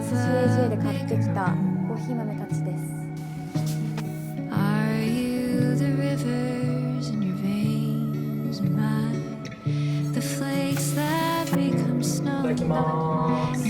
SCAJ で買ってきたコーヒー豆たちです。いただきます。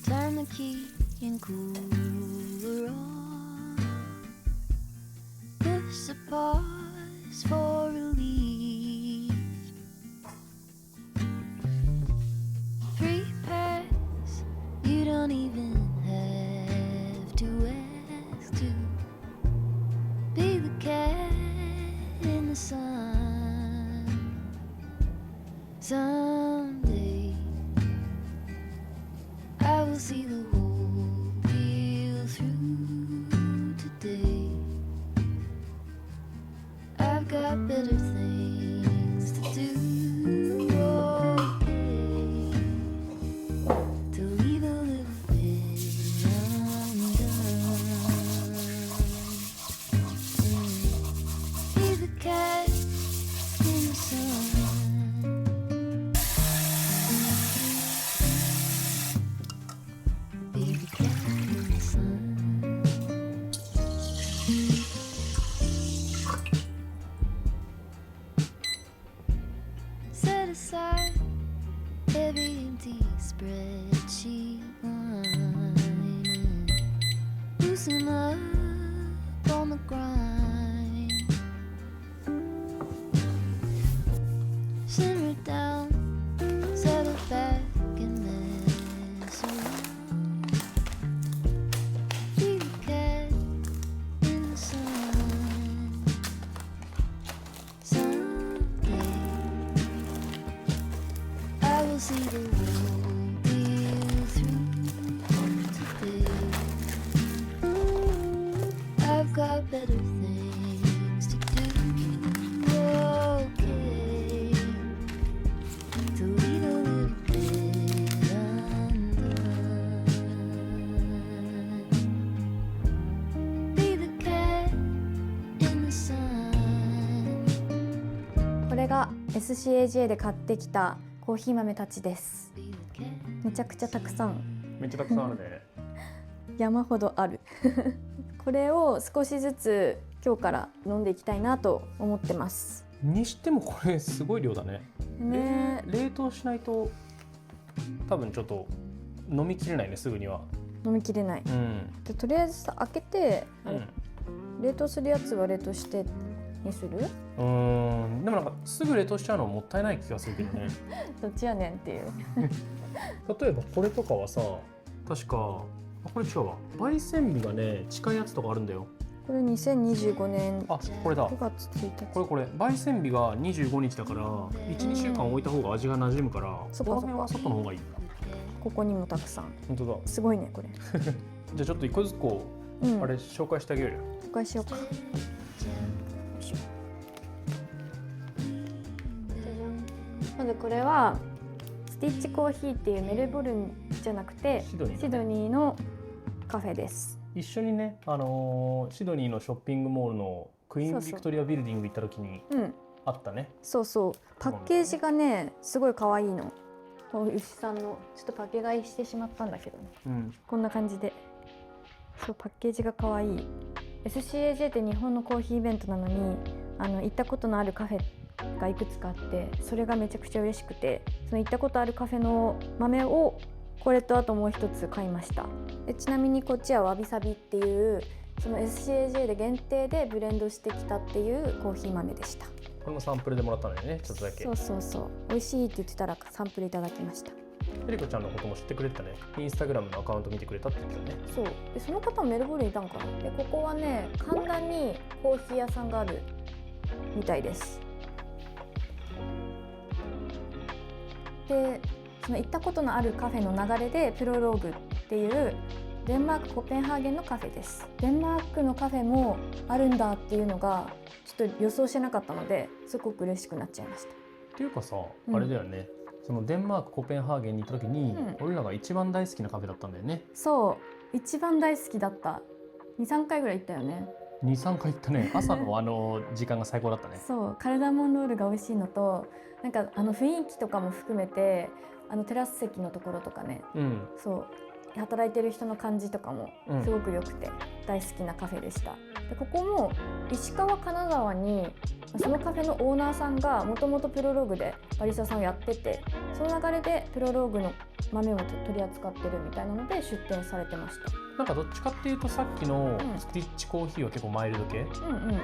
Turn the key and cooler on. This a pause for relief. Free pass, you don't even have to ask to be the cat in the sun. Someday I will see the whole deal through today. I've got better things to do. Okay, to leave a little bit undone. Be the cat in the sun. Set aside every empty spreadsheet line and loosen up on the grind. Simmer down, settle back and mess around. Be the cat in the sun. Someday I will see the whole deal through today. I've got better things to do. Okay, to leave a little bit undone. Be the cat in the sun. これが SCAJ で買ってきたコーヒー豆たちです。めちゃくちゃたくさん、めっちゃたくさんあるね。山ほどある。これを少しずつ今日から飲んでいきたいなと思ってます。にしてもこれすごい量だね。ねえ、冷凍しないと多分ちょっと飲みきれないね、すぐには。飲みきれない。でとりあえずさ、開けて、冷凍するやつは冷凍してにする？でもなんかすぐ冷凍しちゃうのはもったいない気がするけどね。どっちやねんっていう。例えばこれとかはさ、確かこれ違うわ、焙煎日がね近いやつとかあるんだよ。これ2025年あ、これだ、9月1日。これ焙煎日が25日だから 1,2 週間置いた方が味が馴染むから、そっかそっか、この辺は外の方がいい。ここにもたくさん。本当だ。すごいねこれ。じゃあちょっと一個ずつこう、あれ紹介してあげるよ。紹介しようか。まずこれはスティッチコーヒーっていうメルボルンじゃなくてシドニーのカフェです。一緒にね、シドニーのショッピングモールのクイーンビクトリアビルディング行った時にあったね。そうそう、パッケージがねすごい可愛いの。牛さんのちょっとパケ買いしてしまったんだけどね、こんな感じで、そうパッケージが可愛い。 SCAJ って日本のコーヒーイベントなのに行ったことのあるカフェがいくつかあって、それがめちゃくちゃ嬉しくて、その行ったことあるカフェの豆をこれとあともう一つ買いました。でちなみにこっちはわびさびっていうその SCAJ で限定でブレンドしてきたっていうコーヒー豆でした。これもサンプルでもらったのよね、ちょっとだけ。そうそうそう、美味しいって言ってたらサンプルいただきました。エリコちゃんのことも知ってくれてたね。インスタグラムのアカウント見てくれたって言ってたね。そうで、その方もメルボルンにいたんかな。でここはね、神田にコーヒー屋さんがあるみたいです。でその行ったことのあるカフェの流れでプロローグっていうデンマークコペンハーゲンのカフェです。デンマークのカフェもあるんだっていうのがちょっと予想してなかったので、すごく嬉しくなっちゃいました。っていうかさ、あれだよね、そのデンマークコペンハーゲンに行った時に、俺らが一番大好きなカフェだったんだよね。そう一番大好きだった。 2,3 回ぐらい行ったよね。2,3 回行ったね。朝の時間が最高だったね。そうカルダモンロールが美味しいのと、なんか雰囲気とかも含めてテラス席のところとかね、そう働いてる人の感じとかもすごく良くて、大好きなカフェでした。でここも石川金沢にそのカフェのオーナーさんがもともとプロローグでバリスタさんをやってて、その流れでプロローグの豆を取り扱ってるみたいなので出店されてました。なんかどっちかっていうとさっきのスティッチコーヒーは結構マイルド系、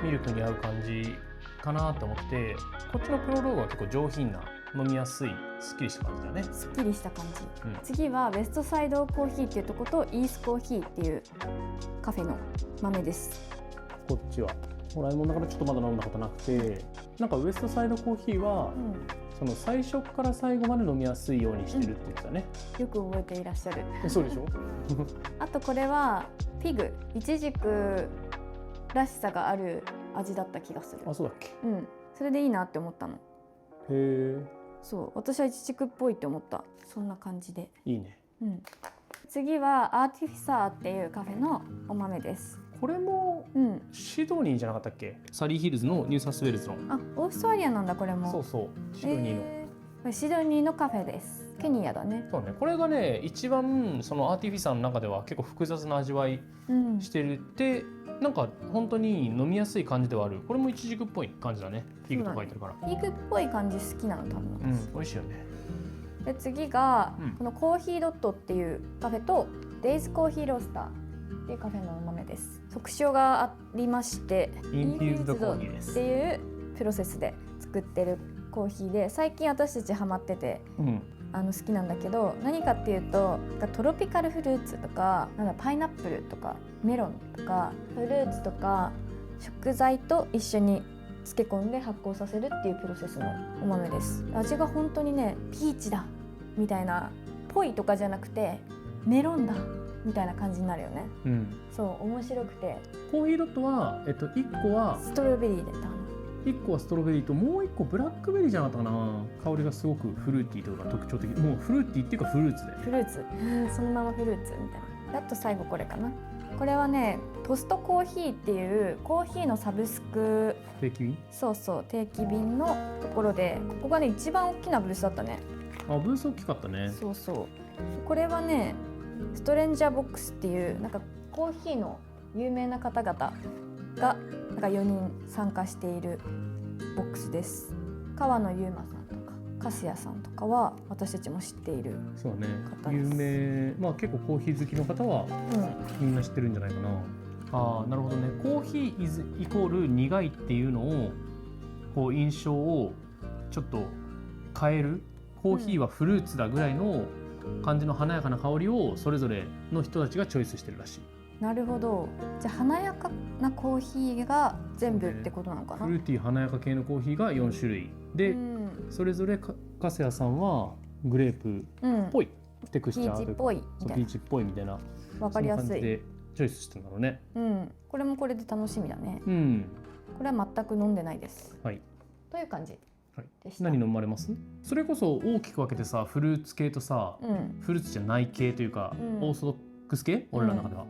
ミルクに合う感じかなと思って、こっちのプロローグは結構上品な飲みやすいすっきりした感じだね。すっきりした感じ、次はベストサイドコーヒーっていうとことイースコーヒーっていうカフェの豆です。こっちはホライモンだからちょっとまだ飲んだことなくて、なんかウエストサイドコーヒーは、その最初から最後まで飲みやすいようにしてるって言ってたね。よく覚えていらっしゃる。そうでしょあとこれはフィグ、イチジクらしさがある味だった気がする。あ、そうだっけ。それでいいなって思ったの。へえ。そう私はイチジクっぽいって思った。そんな感じでいいね。次はアーティフィサーっていうカフェのお豆です。これも、シドニーじゃなかったっけ。サリーヒルズのニューサウスウェールズの。あ、オーストラリアなんだこれも。そうそうシドニーの、これシドニーのカフェです。ケニアだね。そうね、これがね一番そのアーティフィサーの中では結構複雑な味わいしてるって、なんか本当に飲みやすい感じではある。これもイチジクっぽい感じだね。フィグと書いてるから。フィグっぽい感じ好きなの多分。美味しいよね。で次が、このコーヒードットっていうカフェとデイズコーヒーロースターっていうカフェのお豆です。特徴がありまして、インフューズドコーヒーですっていうプロセスで作ってるコーヒーで、最近私たちハマってて、好きなんだけど、何かっていうとトロピカルフルーツとか、パイナップルとかメロンとかフルーツとか食材と一緒に漬け込んで発酵させるっていうプロセスのお豆です。味が本当にね、ピーチだみたいなぽいとかじゃなくてメロンだみたいな感じになるよね。そう面白くて、コーヒードットは1個はストロベリーで1個はストロベリーともう1個ブラックベリーじゃなかったかな。香りがすごくフルーティーとか特徴的。もうフルーティーっていうかフルーツだよね。フルーツ、そのままフルーツみたいな。あと最後これかな。これはね、トストコーヒーっていうコーヒーのサブスク定期便。そうそう定期便のところで、ここがね一番大きなブースだったね。あ、ブース大きかったね。そうそう。これはね、ストレンジャーボックスっていうなんかコーヒーの有名な方々がなんか4人参加しているボックスです。川野優馬さんとか粕谷さんとかは私たちも知っているそうね、方です。有名、結構コーヒー好きの方はみんな知ってるんじゃないかな。ああ、なるほどね。コーヒーイコール苦いっていうのをこう印象をちょっと変える。コーヒーはフルーツだぐらいの感じの華やかな香りをそれぞれの人たちがチョイスしてるらしい。なるほど。じゃあ華やかなコーヒーが全部ってことなのかな。フルーティー華やか系のコーヒーが4種類で、それぞれ粕谷さんはグレープっぽい、テクスチャーピーチっぽいみたいな、ピーチっぽいみたいな、わかりやすい。そんな感じでチョイスしてるんだろうね。これもこれで楽しみだね。これは全く飲んでないです。という感じ。何飲まれます？それこそ大きく分けてさ、フルーツ系とさ、フルーツじゃない系というか、オーソドックス系、俺らの中では。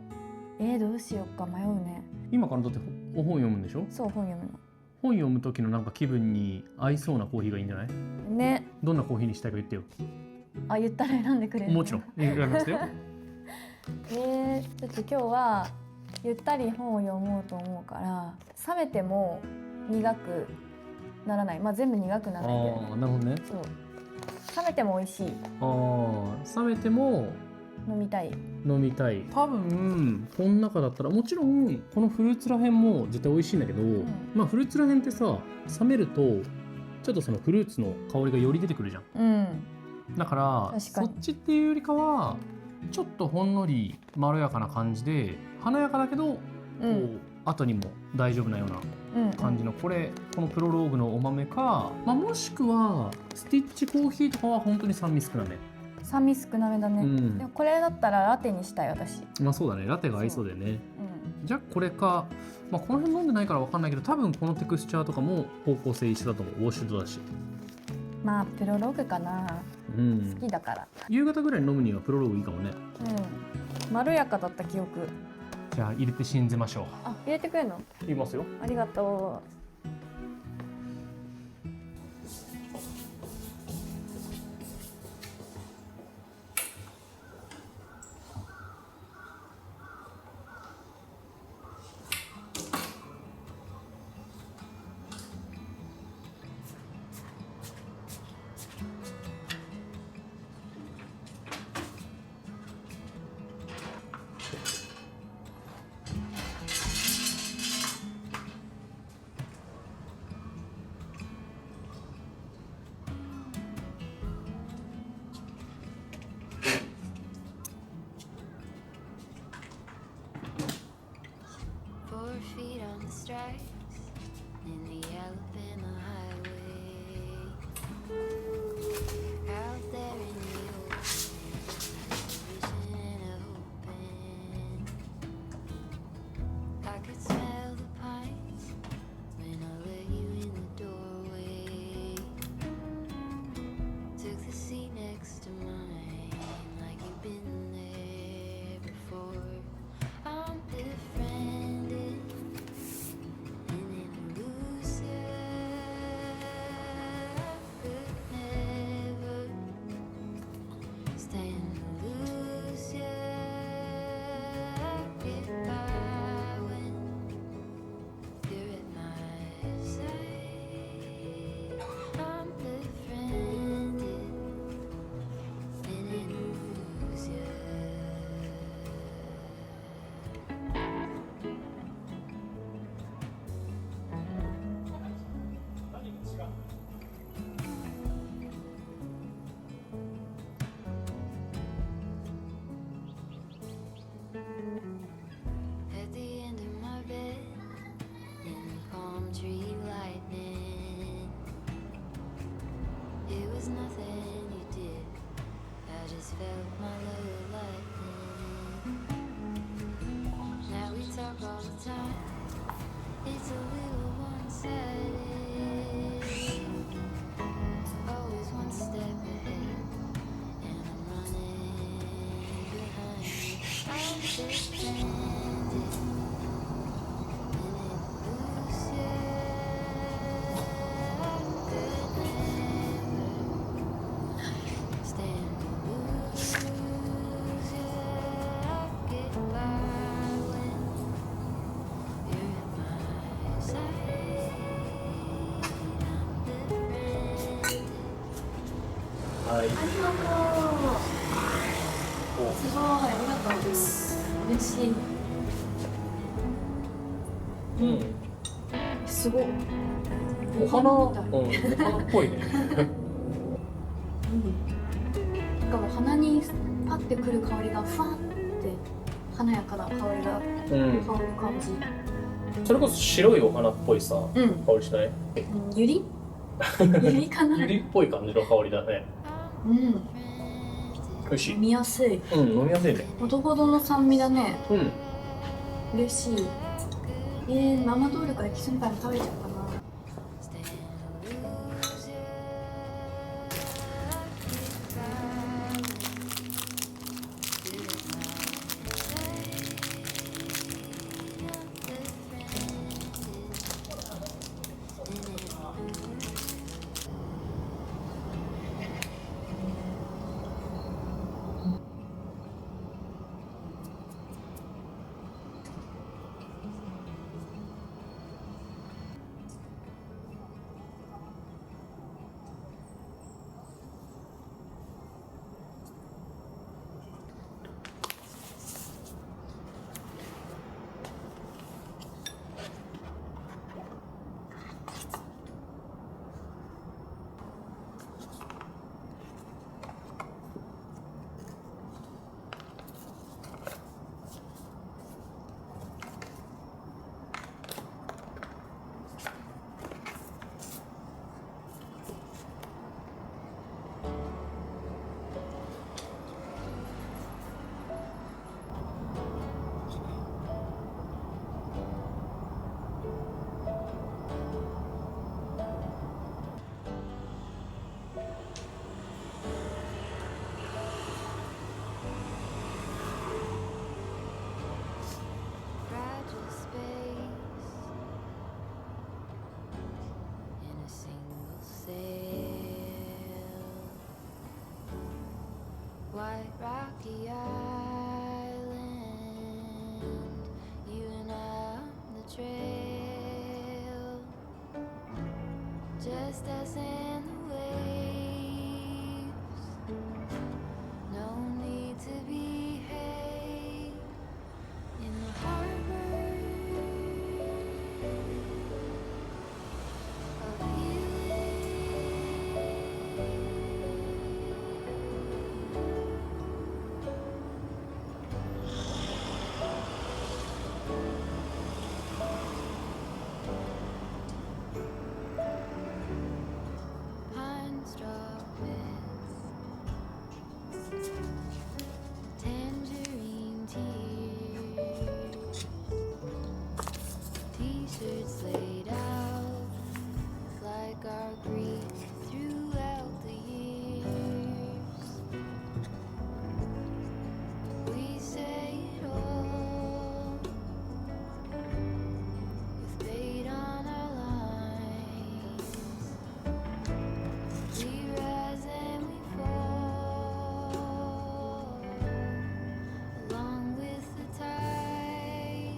どうしようか迷うね。今からだってお本読むんでしょ？そう、本読むの。本読む時のなんか気分に合いそうなコーヒーがいいんじゃない？ね。どんなコーヒーにしたいか言ってよ。あ、言ったら選んでくれる？もちろん選びますよ。ちょっと今日はゆったり本を読もうと思うから、冷めても苦くならない。全部苦くならないんだよね。なるほどね。そう。冷めても美味しい。冷めても飲みたい。多分この中だったら、もちろんこのフルーツらへんも絶対美味しいんだけど、フルーツらへんってさ、冷めるとちょっとそのフルーツの香りがより出てくるじゃん。だからそっちっていうよりかはちょっとほんのりまろやかな感じで華やかだけど、こう後にも大丈夫なような感じの、このプロローグのお豆か、もしくはスティッチコーヒーとかは本当に酸味少なめ。酸味少なめだね、でもこれだったらラテにしたい私。そうだね、ラテが合いそうだよね。じゃあこれか、この辺飲んでないから分かんないけど、多分このテクスチャーとかも方向性一緒だと思う。ウォッシュドだし。プロローグかな、好きだから。夕方ぐらいに飲むにはプロローグいいかもね。まろやかだった記憶。じゃあ入れて信ぜましょう。入れてくれるの？入れますよ。ありがとう。4 feet on the stripes in the Alabama highway. Out there in the open, wishing and hoping. I could smell the pines when I let you in the doorway. Took the seat next to mine like you've been there before. I'm befriended and in illusion. Could never stand to lose you. Get by when you're at my side. I'm befriended and in illusion. ありがとう。すごい、ありがとうです。嬉しい。すごい。お花、お花っぽいね。しかも鼻にパッてくる香りがふわって華やかな香りが香る感じ。それこそ白いお花っぽいさ、香りしない？ユリ？ユリかな？ユリっぽい感じの香りだね。美味しい。飲みやすい。飲みやすいね。ほどほどの酸味だね。嬉しい。ママ通るから一緒に食べちゃうかな。white rocky island, you and I on the trail, just us and the waves, no need to behave in the harbor of pine straw beds, tangerine tears, t-shirts laid out like our grief throughout the years. We say it all with bait on our lines. We rise and we fall along with the tide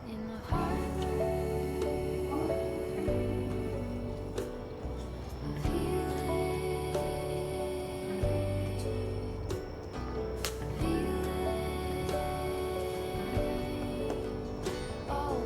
in the harbor of feeling, all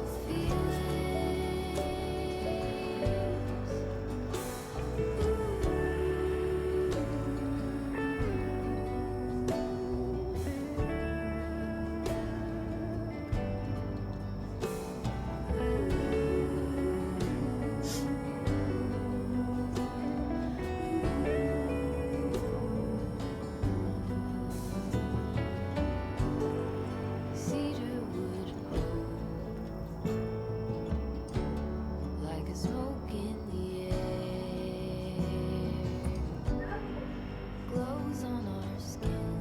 cedar wood glow like a smoke in the air, glows on our skin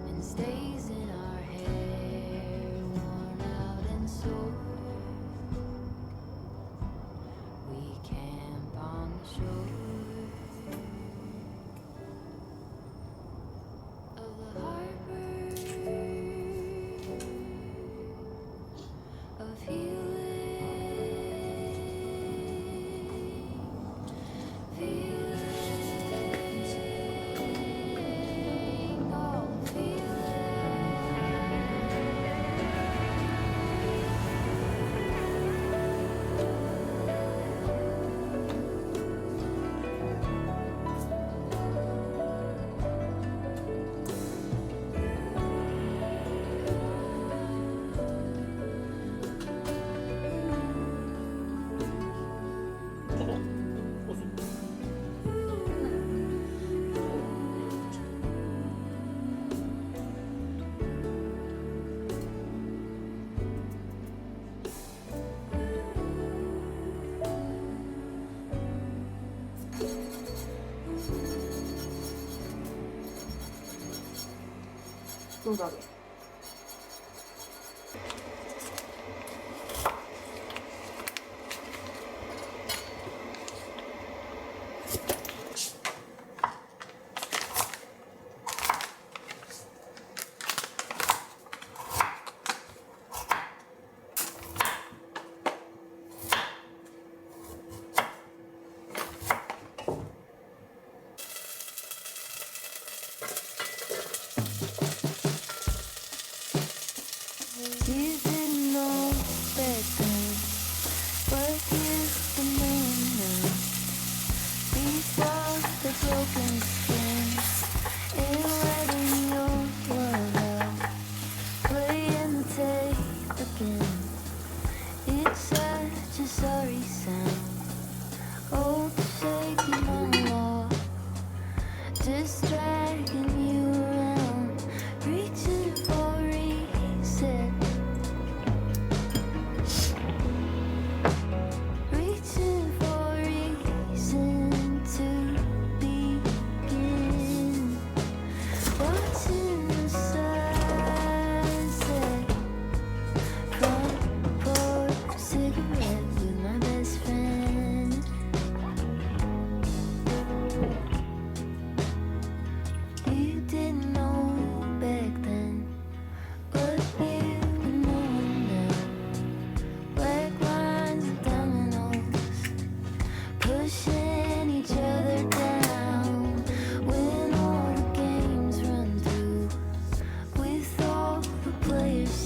and stays in our hair, worn out and sore. We camp on the shore of the harbor of feeling, allどうだろう。is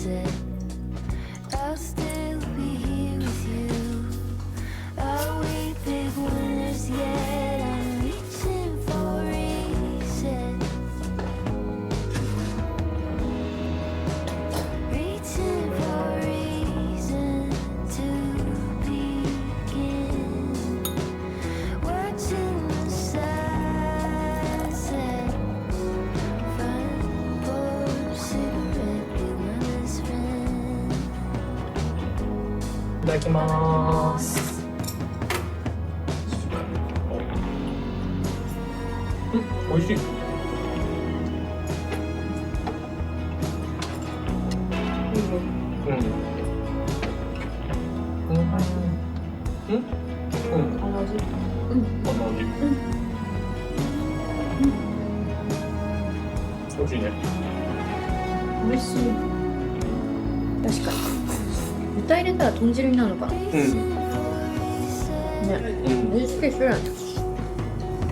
said I'll still be here with you. Are we big winners yet? I'm reaching for reset. Reaching for reason to begin. Watching the sunset. Front porch cigarette with my best friend. いただきます。美味しい。美味しいね。美味しい。確かに。豚入れたら豚汁になるのかな。ね。味付けしてない。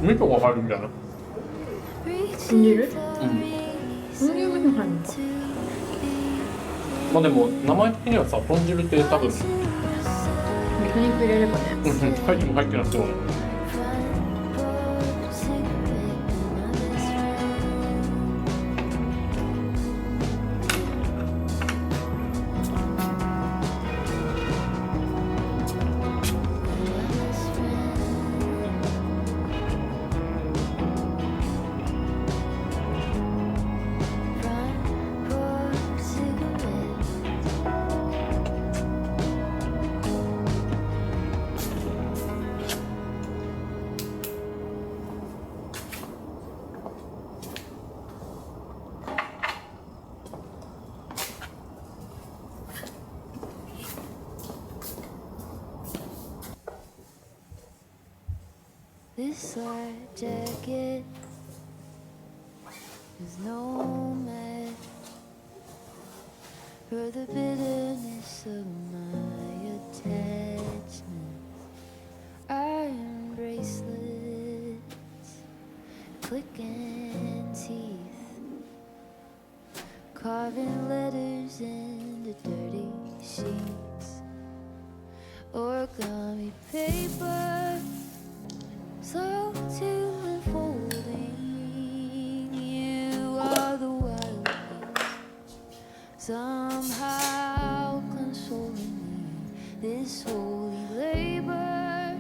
味噌が入るんじゃない？豚汁？豚汁も入るのか。まあでも名前的にはさ、豚汁って多分豚肉入れればね。入っても入ってなくても。This light jacket is no match for the bitterness of my attachments. Iron bracelets, clicking teeth, carving letters into dirty sheets, origami paper. Slow to unfolding, you are the wild beast, somehow consoling me. This holy labor,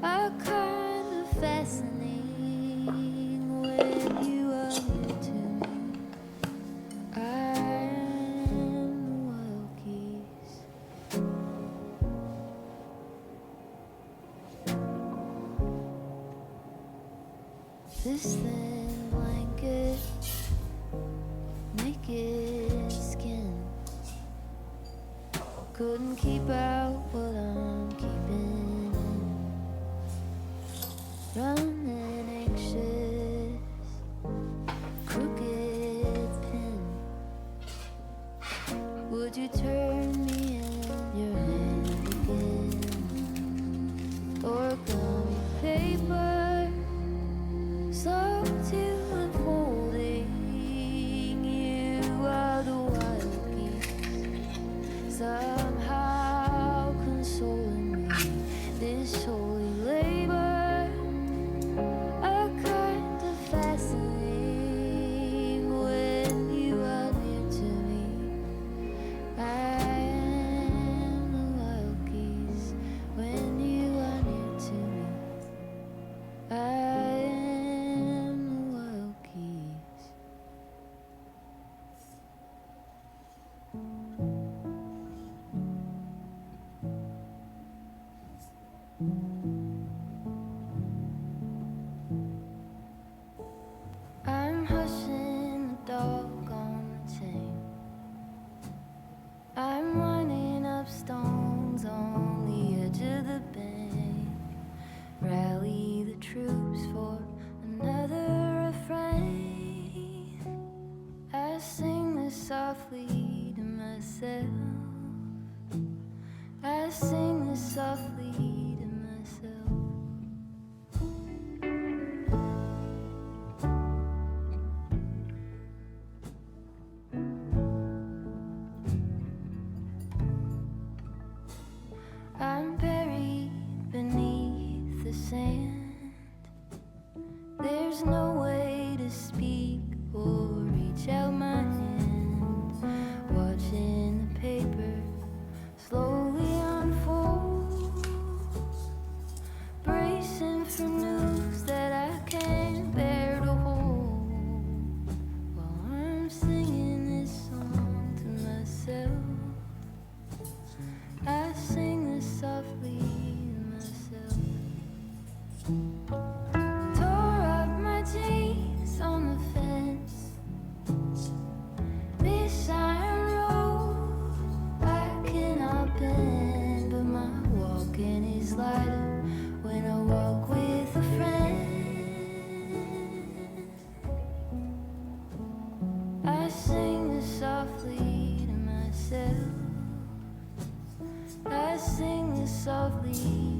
are kind of fascinating when you are near to me. I am the wild geese. This thin blanket, naked skin, couldn't keep out what I'm keeping in. Running anxious, crooked pin. Would you turn me in your hand again? Origami paper. Slow to unfolding, you are the wild geese, somehow consoling me. This holy labor, a kind of fascinating when you are near to me. I am the wild geese when you are near to me. I am the wild geese. I'm hushing the dog on the chain. I'm lining up stones on the edge of the bank. Rally the troops for another refrain. I sing this softly to myself. I sing this softly to myself. myself. I sing this softly